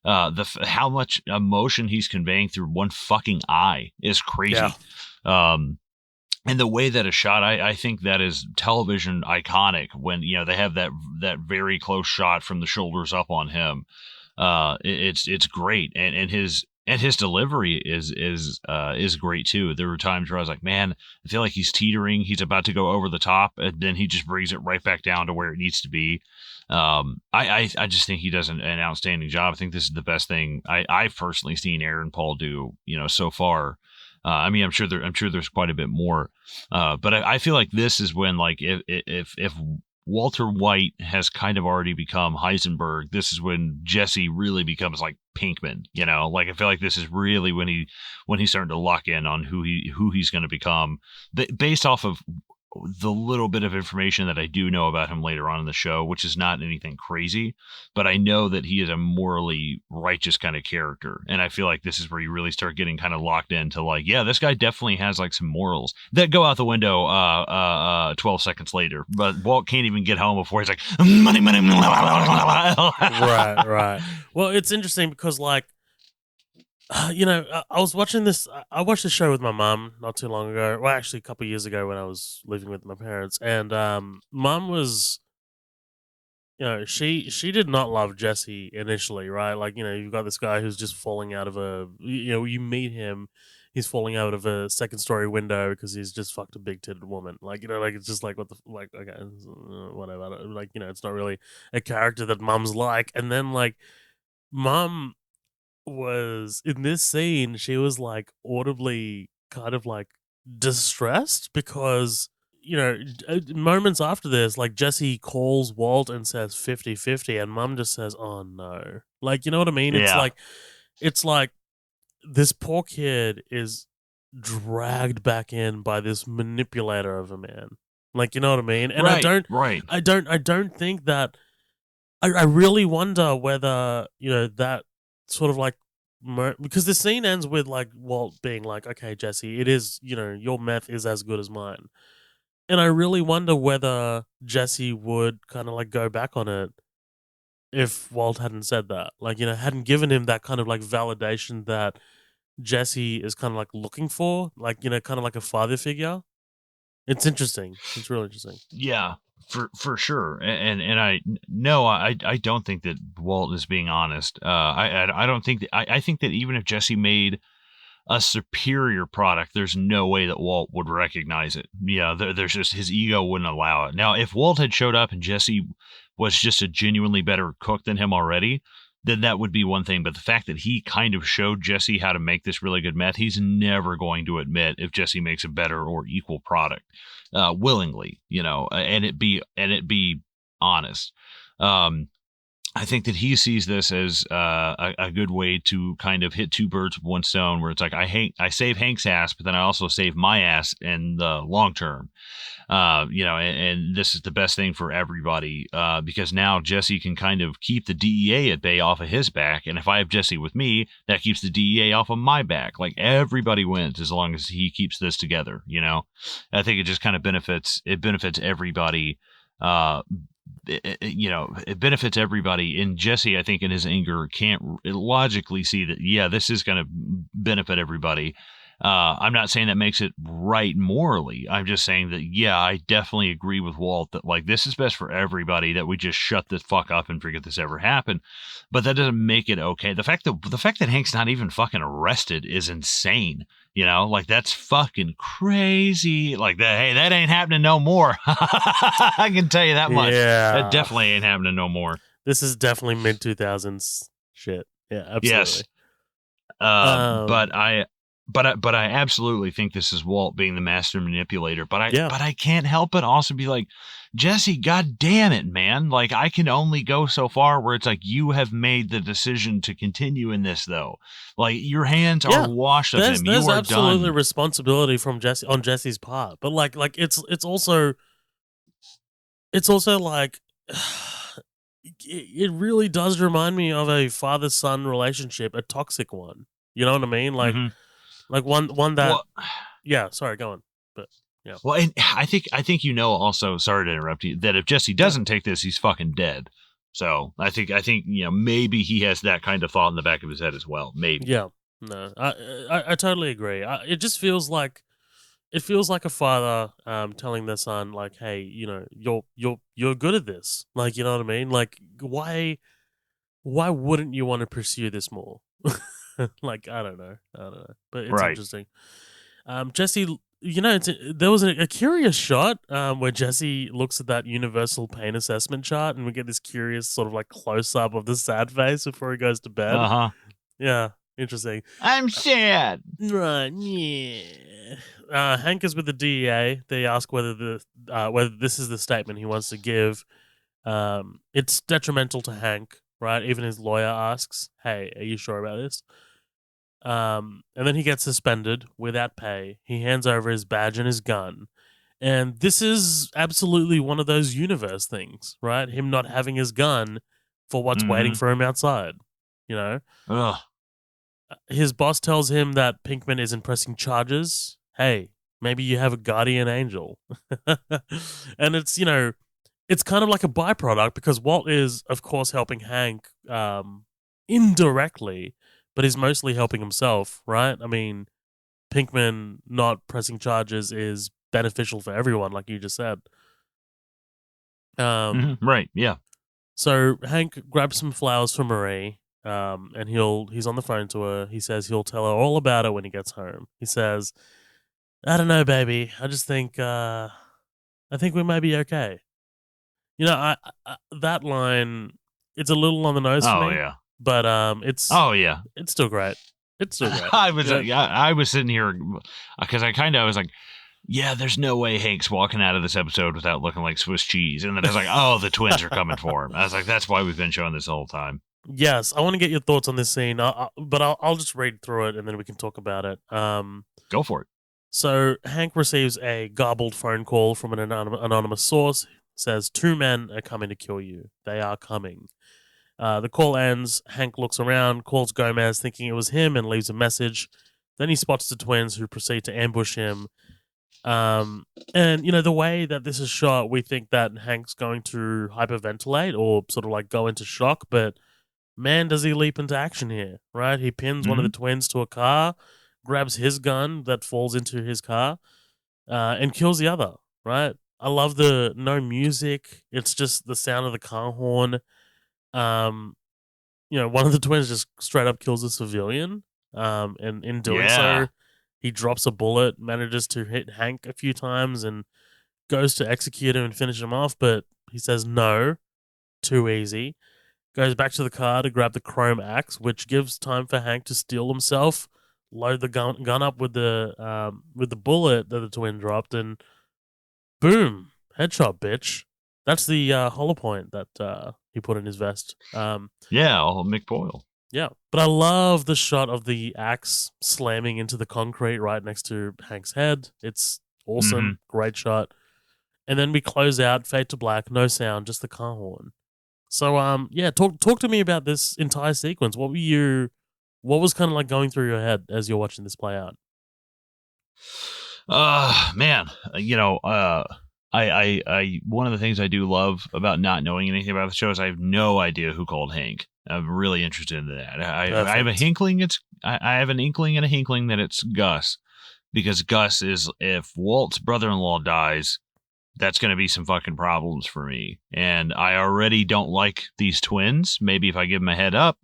how much emotion he's conveying through one fucking eye is Yeah. crazy. Um, and the way that is shot, I think that is television iconic when they have that very close shot from the shoulders up on him. It's great, and his delivery is great too. There were times where I was like, man, I feel like he's teetering, he's about to go over the top, and then he just brings it right back down to where it needs to be. I just think he does an outstanding job. I think this is the best thing I've personally seen Aaron Paul do, so far. I mean, I'm sure there's quite a bit more, but I feel like this is when, like, if Walter White has kind of already become Heisenberg, this is when Jesse really becomes like Pinkman. Like, I feel like this is really when he's starting to lock in on who he's going to become, based off of the little bit of information that I do know about him later on in the show, which is not anything crazy, but I know that he is a morally righteous kind of character. And I feel like this is where you really start getting kind of locked into, like, yeah, this guy definitely has like some morals that go out the window 12 seconds later. But Walt can't even get home before he's like, money, money, Right. Right. Well, it's interesting because, like, I was watching this. I watched the show with my mum not too long ago. Well, actually, a couple of years ago when I was living with my parents, and mum was, she did not love Jesse initially, right? Like, you've got this guy who's just falling out of you meet him, he's falling out of a second story window because he's just fucked a big titted woman. Like, like, it's just like, what the like, okay, whatever. Like, it's not really a character that mum's like, and then, like, mum was in this scene, she was like audibly kind of like distressed because, moments after this, like, Jesse calls Walt and says 50-50, and mum just says, oh no. Like, you know what I mean? yeah, It's like this poor kid is dragged back in by this manipulator of a man. Like, you know what I mean? And right. I don't think that, I really wonder whether, that sort of like, because the scene ends with like Walt being like, okay, Jesse, it is, your meth is as good as mine. And I really wonder whether Jesse would kind of like go back on it if Walt hadn't said that. Like, hadn't given him that kind of like validation that Jesse is kind of like looking for, like, kind of like a father figure. It's interesting. It's really interesting. Yeah, for sure. And I no, I don't think that Walt is being honest. I don't think that, I think that even if Jesse made a superior product, there's no way that Walt would recognize it. Yeah, there's just, his ego wouldn't allow it. Now, if Walt had showed up and Jesse was just a genuinely better cook than him already, then that would be one thing. But the fact that he kind of showed Jesse how to make this really good meth, he's never going to admit if Jesse makes a better or equal product willingly, and it be honest. Um, I think that he sees this as a good way to kind of hit two birds with one stone, where it's like, I save Hank's ass, but then I also save my ass in the long term. And this is the best thing for everybody, because now Jesse can kind of keep the DEA at bay off of his back, and if I have Jesse with me, that keeps the DEA off of my back. Like, everybody wins as long as he keeps this together. I think it just kind of benefits everybody. It benefits everybody. And Jesse, I think, in his anger, can't logically see that, yeah, this is going to benefit everybody. I'm not saying that makes it right morally. I'm just saying that, yeah, I definitely agree with Walt that, like, this is best for everybody, that we just shut the fuck up and forget this ever happened. But that doesn't make it okay. The fact that Hank's not even fucking arrested is insane. Like, that's fucking crazy. Like, that, hey, that ain't happening no more. I can tell you that much. Yeah. That definitely ain't happening no more. This is definitely mid 2000s shit. Yeah, absolutely. Yes. But Um, I absolutely think this is Walt being the master manipulator. yeah, But I can't help but also be like, Jesse, god damn it, man. Like, I can only go so far where it's like, you have made the decision to continue in this, though. Like, your hands are yeah. washed of There's him. You there's are absolutely done. responsibility from Jesse on Jesse's part, but like it's also like it really does remind me of a father son relationship, a toxic one. You know what I mean? Hmm. Like one that Well, yeah. Sorry, go on, but yeah, well, and I think also. Sorry to interrupt you. That if Jesse no, doesn't take this, he's fucking dead. So I think maybe he has that kind of thought in the back of his head as well. Maybe. yeah, no, I totally agree. It just feels like a father telling their son like, hey, you're good at this. Like, you know what I mean? Like, why wouldn't you want to pursue this more? Like, I don't know, but it's Right. interesting. Jesse, there was a curious shot where Jesse looks at that universal pain assessment chart, and we get this curious sort of like close up of the sad face before he goes to bed. Uh huh. Yeah, interesting. I'm Uh, sad. right, yeah. Hank is with the DEA. They ask whether this is the statement he wants to give. It's detrimental to Hank, right? Even his lawyer asks, "Hey, are you sure about this?" And then he gets suspended without pay. He hands over his badge and his gun. And this is absolutely one of those universe things, right? Him not having his gun for what's waiting Mm-hmm. for him outside. You know, Ugh. his boss tells him that Pinkman isn't pressing charges. Hey, maybe you have a guardian angel. And it's kind of like a byproduct because Walt is, of course, helping Hank indirectly, but he's mostly helping himself, right? I mean, Pinkman not pressing charges is beneficial for everyone, like you just said. Um, Mm-hmm. Right. Yeah. so Hank grabs some flowers for Marie, and he's on the phone to her. He says he'll tell her all about it when he gets home. He says, "I don't know, baby. I think we might be okay." That line, it's a little on the nose for Oh me, yeah. but Oh yeah. it's still great. It's still great. I was Yeah. I was sitting here because I was like, yeah, there's no way Hank's walking out of this episode without looking like Swiss cheese. And then I was like, oh, the twins are coming for him. I was like, that's why we've been showing this the whole time. Yes, I want to get your thoughts on this scene, but I'll just read through it and then we can talk about it. Go for it. So Hank receives a garbled phone call from an anonymous source. Says 2 men are coming to kill you. They are coming. The call ends. Hank looks around, calls Gomez, thinking it was him, and leaves a message. Then he spots the twins, who proceed to ambush him. Um, and the way that this is shot, we think that Hank's going to hyperventilate or sort of like go into shock, but man, does he leap into action here, right? He pins one of the Hmm. twins to a car, grabs his gun that falls into his car, and kills the other, right? I love the no music. It's just the sound of the car horn. Um, one of the twins just straight up kills a civilian. And in doing so, Yeah. he drops a bullet, manages to hit Hank a few times, and goes to execute him and finish him off. But he says no, too easy. Goes back to the car to grab the chrome axe, which gives time for Hank to steel himself, load the gun up with the bullet that the twin dropped, and boom, headshot, bitch. That's the hollow point that he put in his vest. Yeah. Oh, McBoyle. Yeah, but I love the shot of the axe slamming into the concrete right next to Hank's head. It's Hmm. awesome, great shot. And then we close out, fade to black, no sound, just the car horn. So yeah, talk to me about this entire sequence. What was kind of like going through your head as you're watching this play out? Man, one of the things I do love about not knowing anything about the show is I have no idea who called Hank. I'm really interested in that. I have a Perfect. hinkling. I have an inkling and a hinkling that it's Gus, because Gus is, if Walt's brother-in-law dies, that's going to be some fucking problems for me. And I already don't like these twins. Maybe if I give them a head up,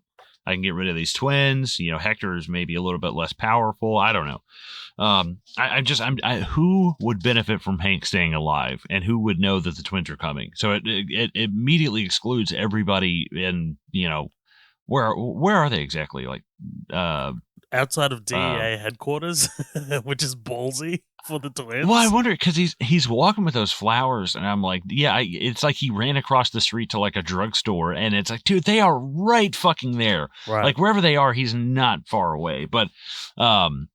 I can get rid of these twins. Hector is maybe a little bit less powerful. I don't know. Who would benefit from Hank staying alive, and who would know that the twins are coming? So it immediately excludes everybody. In where are they exactly? Like, outside of Um, DEA headquarters, which is ballsy for the well, I twins. wonder because he's walking with those flowers, and I'm like, yeah, it's like he ran across the street to like a drugstore, and it's like, dude, they are right fucking there. Right. Like wherever they are, he's not far away. But um,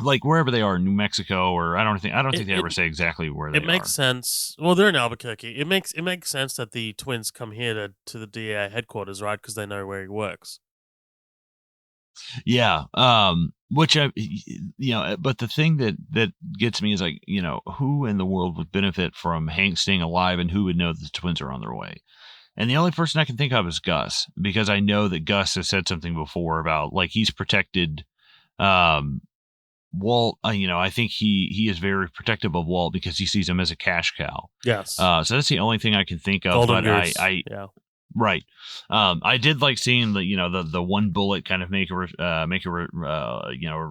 like wherever they are, New Mexico, or I don't think It, they it ever say exactly where it they makes are. sense. Well, they're in Albuquerque. It makes sense that the twins come here to the DEA headquarters, right? Because they know where he works. Yeah. Which but the thing that gets me is like, who in the world would benefit from Hank staying alive, and who would know that the twins are on their way? And the only person I can think of is Gus, because I know that Gus has said something before about like he's protected um Walt. I think he is very protective of Walt because he sees him as a cash cow. Yes. So that's the only thing I can think of. Golden But Goose. Yeah. right. I did like seeing the one bullet kind of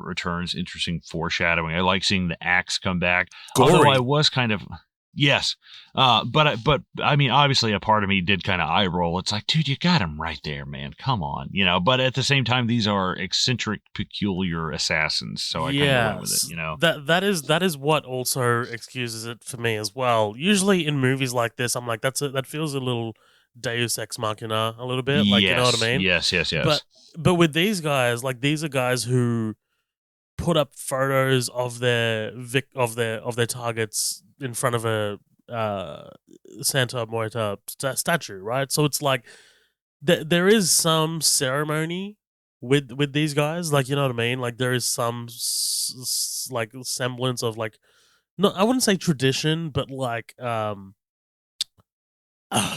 returns. Interesting foreshadowing. I like seeing the axe come back. Although I Gory. was kind of yes. But I mean, obviously, a part of me did kind of eye roll. It's like, dude, you got him right there, man. Come on, But at the same time, these are eccentric, peculiar assassins, so I kind of went with Yes, it. that is what also excuses it for me as well. Usually in movies like this, I'm like, that feels a little Deus Ex Machina, a little bit, like you know what I Yes, mean. yes, yes, But yes. but with these guys, like these are guys who put up photos of their targets in front of a uh, Santa Muerta statue, right? So it's like there is some ceremony with these guys, like you know what I mean. Like there is some like semblance of like no, I wouldn't say tradition, but like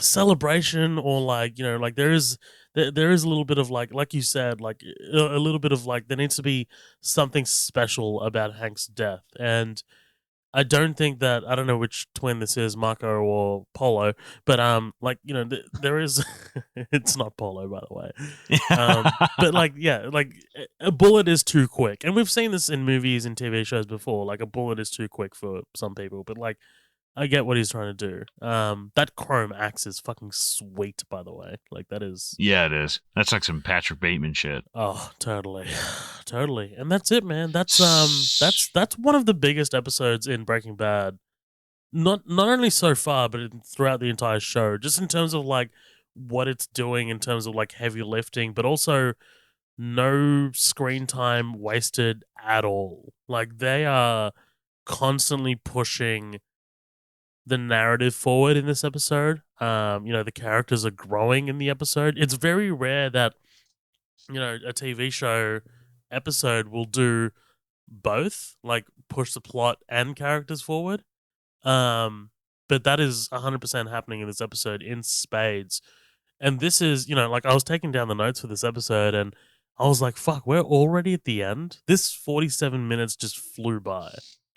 celebration or like like there is a little bit of like you said like a little bit of like there needs to be something special about Hank's death. And I don't think that I don't know which twin this is, Marco or Polo, but like there is it's not Polo by the way. But like yeah, like a bullet is too quick, and we've seen this in movies and TV shows before. Like a bullet is too quick for some people, but like I get what he's trying to do. That chrome axe is fucking sweet, by the way. Like that is. Yeah, it is. That's like some Patrick Bateman shit. Oh, totally, totally. And that's it, man. That's S- that's one of the biggest episodes in Breaking Bad. Not only so far, but throughout the entire show. Just in terms of like what it's doing in terms of like heavy lifting, but also no screen time wasted at all. Like they are constantly pushing the narrative forward in this episode. The characters are growing in the episode. It's very rare that, a TV show episode will do both, like push the plot and characters forward. Um, but that is 100% happening in this episode in spades. And this is, like I was taking down the notes for this episode and I was like, fuck, we're already at the end. This 47 minutes just flew by.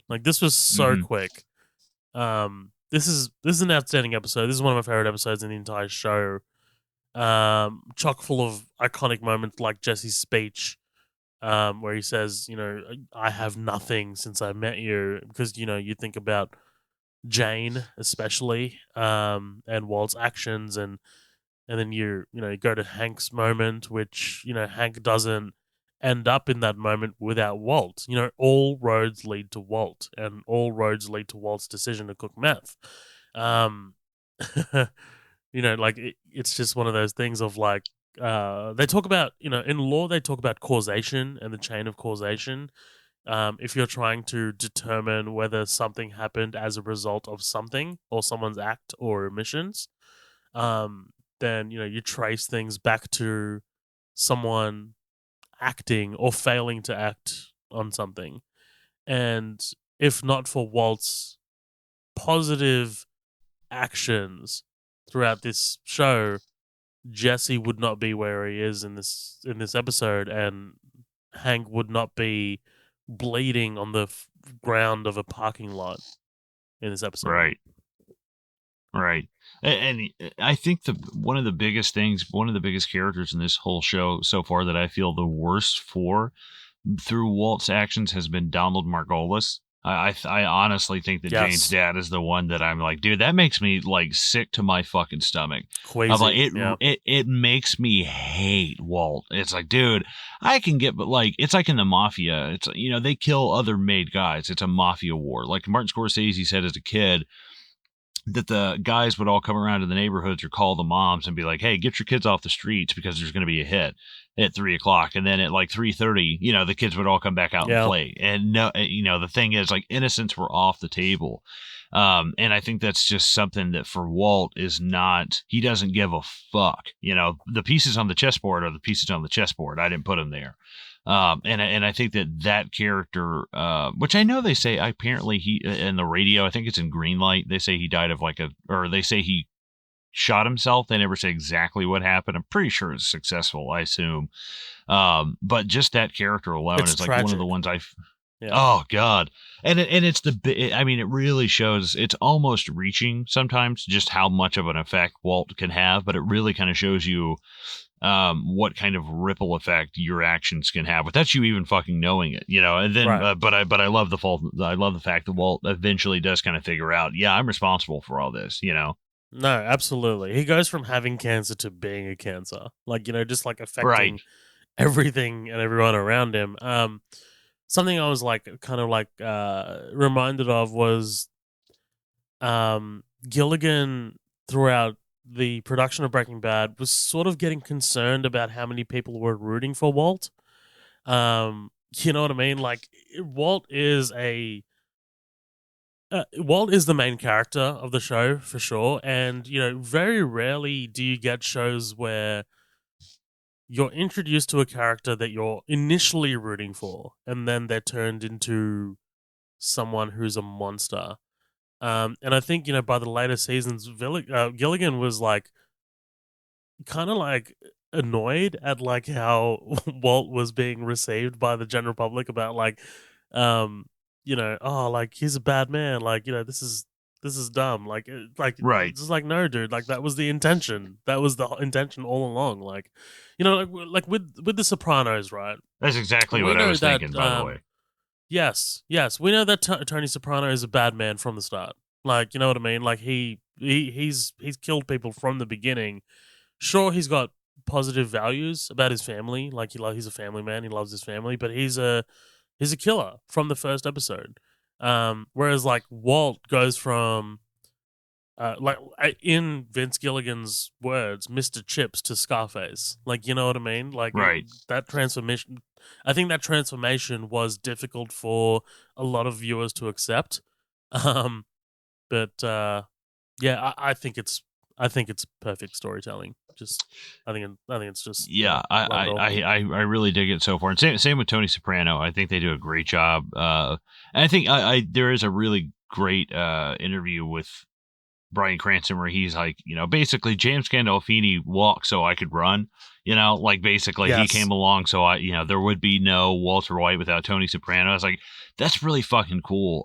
Like this was so mhm. quick. This is an outstanding episode. This is one of my favorite episodes in the entire show. Chock full of iconic moments like Jesse's speech, where he says, I have nothing since I met you, because you think about Jane especially, and Walt's actions, and then you go to Hank's moment, which Hank doesn't end up in that moment without Walt. All roads lead to Walt, and all roads lead to Walt's decision to cook meth. Um, like it's just one of those things of like they talk about in law they talk about causation and the chain of causation. If you're trying to determine whether something happened as a result of something or someone's act or omissions, um, then you trace things back to someone acting or failing to act on something. And if not for Walt's positive actions throughout this show, Jesse would not be where he is in this episode, and Hank would not be bleeding on the ground of a parking lot in this episode. Right. Right. And I think one of the biggest things, one of the biggest characters in this whole show so far that I feel the worst for through Walt's actions has been Donald Margolis. I honestly think that Jane's Yes. dad is the one that I'm like, dude, that makes me like sick to my fucking stomach. I'm like, Queasy. Yeah. it makes me hate Walt. It's like, dude, I can get, but like, it's like in the mafia. It's, you know, they kill other made guys. It's a mafia war. Like Martin Scorsese said as a kid, that the guys would all come around to the neighborhoods or call the moms and be like, hey, get your kids off the streets because there's going to be a hit at 3:00. And then at like 3:30, you know, the kids would all come back out and Yeah. play. And no, you know, the thing is, like, innocents were off the table. And I think that's just something that for Walt is not, he doesn't give a fuck. You know, the pieces on the chessboard are the pieces on the chessboard. I didn't put them there. And I think that character, which I know they say apparently he in the radio, I think it's in Greenlight, they say he died of or they say he shot himself. They never say exactly what happened. I'm pretty sure it's successful, I assume. But just that character alone It's is like tragic. one of the ones Yeah. oh God. And it's I mean, it really shows, it's almost reaching sometimes just how much of an effect Walt can have, but it really kind of shows you what kind of ripple effect your actions can have without you even fucking knowing it, you know. And then, Right. but I love I love the fact that Walt eventually does kind of figure out, yeah, I'm responsible for all this, you know. No, absolutely. He goes from having cancer to being a cancer. Like, you know, just like affecting Right. everything and everyone around him. Something I was like kind of like reminded of was Gilligan throughout the production of Breaking Bad was sort of getting concerned about how many people were rooting for Walt. You know what I mean? Like Walt is the main character of the show for sure, and you know, very rarely do you get shows where you're introduced to a character that you're initially rooting for, and then they're turned into someone who's a monster. And I think, you know, by the later seasons, Gilligan was like kind of like annoyed at like how Walt was being received by the general public about like, you know, oh, like he's a bad man, like, you know, this is dumb, like Right. it's just like, no, dude, like that was the intention, that was the intention all along, like, you know, like with the Sopranos, right? That's exactly We what I know was that thinking, by the way. yes, we know that Tony Soprano is a bad man from the start. Like, you know what I mean? Like he's killed people from the beginning. Sure, he's got positive values about his family. Like he's a family man. He loves his family, but he's a killer from the first episode. Whereas like Walt goes from in Vince Gilligan's words, Mr. Chips to Scarface. Like, you know what I mean? Like Right. that transformation. I think that transformation was difficult for a lot of viewers to accept. But yeah, I think it's perfect storytelling. Just I think it's just Yeah, love it all. I really dig it so far. And same with Tony Soprano. I think they do a great job. And I think I there is a really great interview with Bryan Cranston where he's like, you know, basically James Gandolfini walked so I could run. You know, like basically he Yes. came along so I, you know, there would be no Walter White without Tony Soprano. I was like, that's really fucking cool.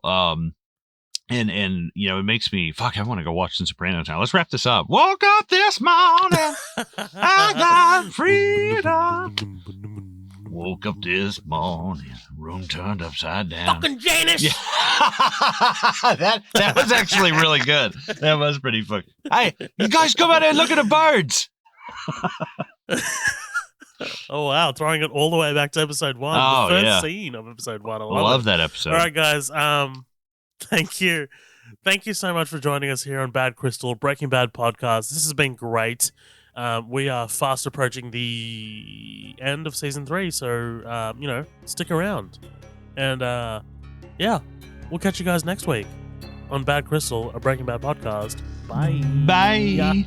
And you know, it makes me I want to go watch some Sopranos now. Let's wrap this up. Woke up this morning, I got freedom. Woke up this morning, room turned upside down. Fucking Janus. Yeah. that was actually really good. That was pretty fucking. Hey, you guys come out here and look at the birds. Oh wow, throwing it all the way back to episode 1. Oh, the first yeah. scene of episode 1. I Love it. that episode. All right, guys. Thank you so much for joining us here on Bad Crystal Breaking Bad podcast. This has been great. We are fast approaching the end of season 3, so you know, stick around. And yeah, we'll catch you guys next week on Bad Crystal, a Breaking Bad podcast. Bye. Bye.